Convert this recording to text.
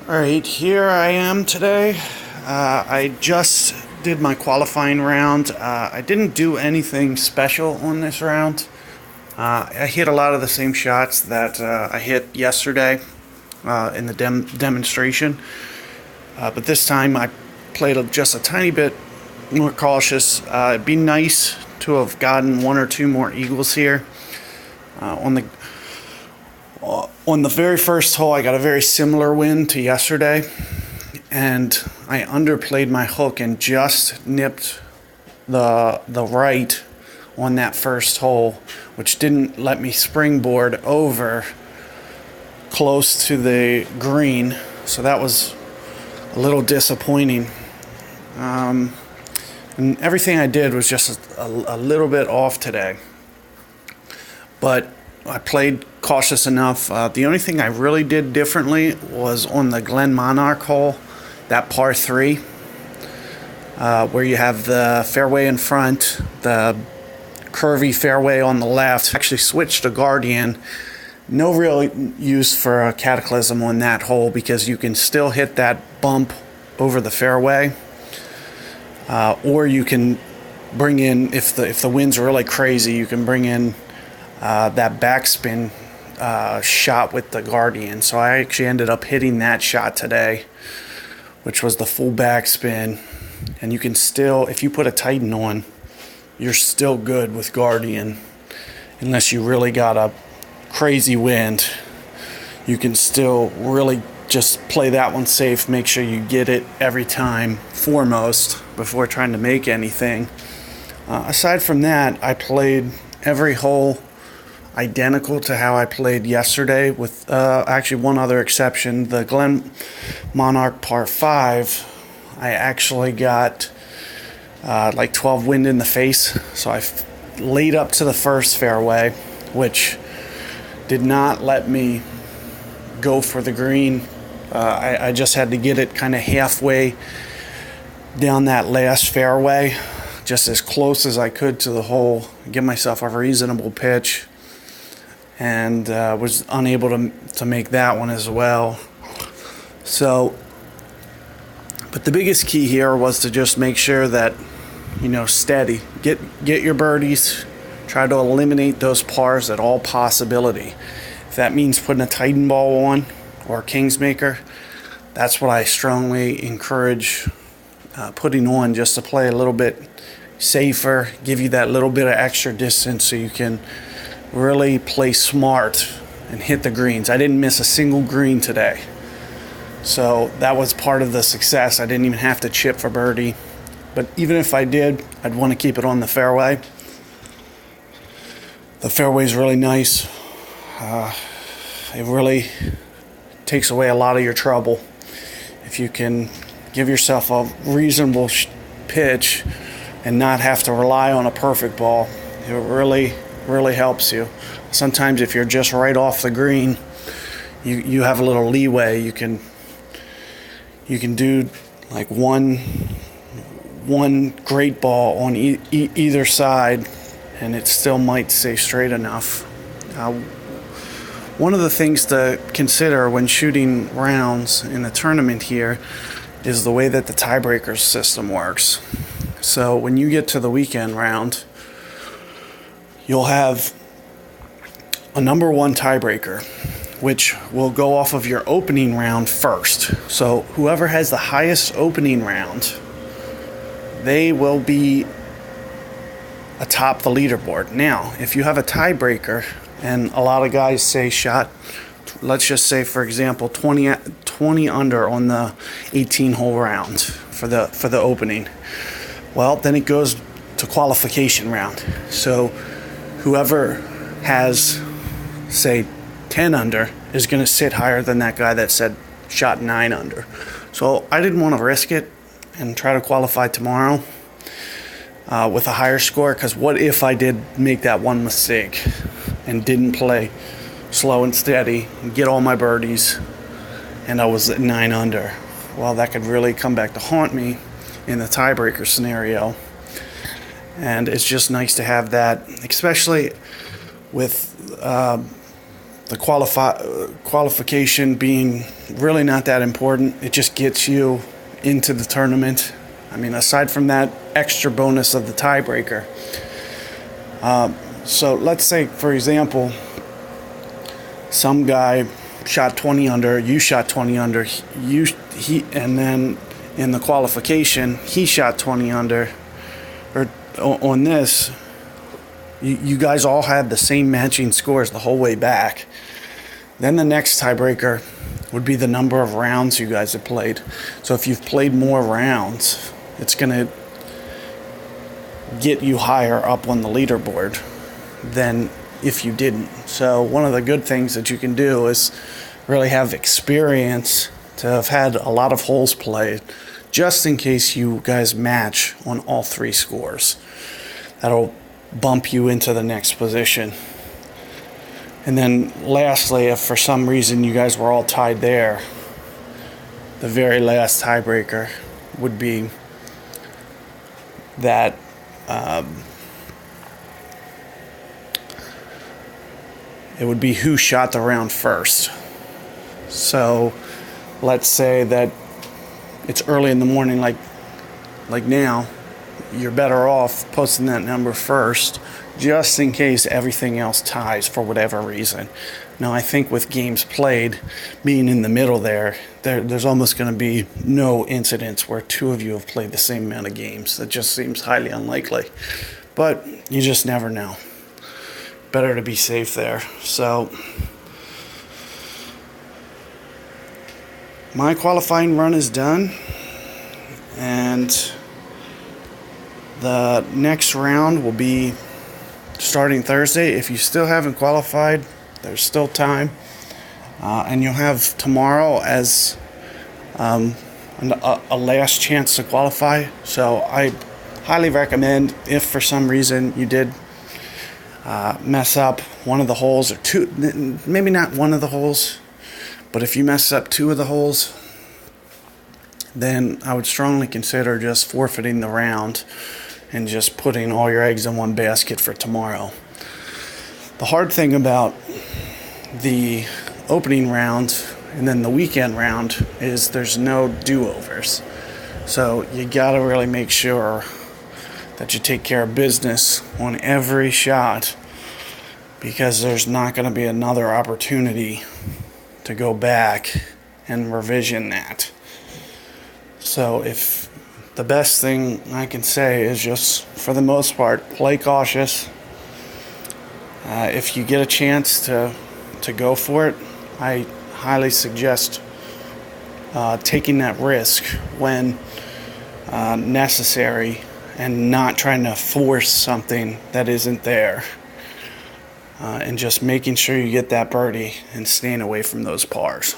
All right, here I am today. I just did my qualifying round. I didn't do anything special on this round. I hit a lot of the same shots that I hit yesterday in the demonstration. But this time I played just a tiny bit more cautious. It'd be nice to have gotten one or two more eagles here. On the very first hole, I got a very similar wind to yesterday, and I underplayed my hook and just nipped the right on that first hole, which didn't let me springboard over close to the green. So that was a little disappointing. And everything I did was just a little bit off today. But I played cautious enough. The only thing I really did differently was on the Glen Monarch hole, that par 3, where you have the fairway in front, the curvy fairway on the left. Actually switched to Guardian. No real use for a Cataclysm on that hole because you can still hit that bump over the fairway, or you can bring in, if the wind's really crazy, you can bring in that backspin shot with the Guardian. So I actually ended up hitting that shot today, which was the full backspin. And you can still, if you put a Titan on, you're still good with Guardian. Unless you really got a crazy wind, you can still really just play that one safe. Make sure you get it every time foremost before trying to make anything. Aside from that, I played every hole identical to how I played yesterday, with actually one other exception. The Glen Monarch par 5, I actually got like 12 wind in the face, so I laid up to the first fairway, which did not let me go for the green. I just had to get it kind of halfway down that last fairway, just as close as I could to the hole, give myself a reasonable pitch, and was unable to make that one as well. So, but the biggest key here was to just make sure that, steady. Get your birdies. Try to eliminate those pars at all possibility. If that means putting a Titan ball on or a Kingsmaker, that's what I strongly encourage putting on, just to play a little bit safer, give you that little bit of extra distance so you can really play smart and hit the greens. I didn't miss a single green today. So that was part of the success. I didn't even have to chip for birdie. But even if I did, I'd want to keep it on the fairway. The fairway's really nice. It really takes away a lot of your trouble. If you can give yourself a reasonable pitch and not have to rely on a perfect ball, it really helps you. Sometimes if you're just right off the green, you have a little leeway. You can do like one great ball on either side, and it still might stay straight enough. One of the things to consider when shooting rounds in the tournament here is the way that the tiebreaker system works. So when you get to the weekend round, you'll have a number one tiebreaker, which will go off of your opening round first. So whoever has the highest opening round, they will be atop the leaderboard. Now, if you have a tiebreaker, and a lot of guys say shot, let's just say, for example, 20 under on the 18-hole round for the opening. Well, then it goes to qualification round. So whoever has, say, 10 under is going to sit higher than that guy that said shot 9 under. So I didn't want to risk it and try to qualify tomorrow with a higher score, because what if I did make that one mistake and didn't play slow and steady and get all my birdies and I was at 9 under? Well, that could really come back to haunt me in the tiebreaker scenario. And it's just nice to have that, especially with the qualification being really not that important. It just gets you into the tournament. I mean, aside from that extra bonus of the tiebreaker. So let's say, for example, some guy shot 20 under, you shot 20 under, and then in the qualification, he shot 20 under. Or on this, you guys all had the same matching scores the whole way back. Then the next tiebreaker would be the number of rounds you guys have played. So if you've played more rounds, it's going to get you higher up on the leaderboard than if you didn't. So one of the good things that you can do is really have experience to have had a lot of holes played, just in case you guys match on all three scores. That'll bump you into the next position. And then lastly, if for some reason you guys were all tied there, the very last tiebreaker would be that it would be who shot the round first. So let's say that it's early in the morning, like now, you're better off posting that number first, just in case everything else ties for whatever reason. Now, I think with games played being in the middle there's almost going to be no incidents where two of you have played the same amount of games. That just seems highly unlikely. But you just never know. Better to be safe there. So my qualifying run is done, and the next round will be starting Thursday. If you still haven't qualified, there's still time, and you'll have tomorrow as a last chance to qualify. So I highly recommend, if for some reason you did mess up one of the holes, or two, maybe not one of the holes, but if you mess up two of the holes, then I would strongly consider just forfeiting the round and just putting all your eggs in one basket for tomorrow. The hard thing about the opening round and then the weekend round is there's no do-overs. So you gotta really make sure that you take care of business on every shot, because there's not gonna be another opportunity to go back and revision that. So if the best thing I can say is just, for the most part, play cautious. If you get a chance to go for it, I highly suggest taking that risk when necessary, and not trying to force something that isn't there. And just making sure you get that birdie and staying away from those pars.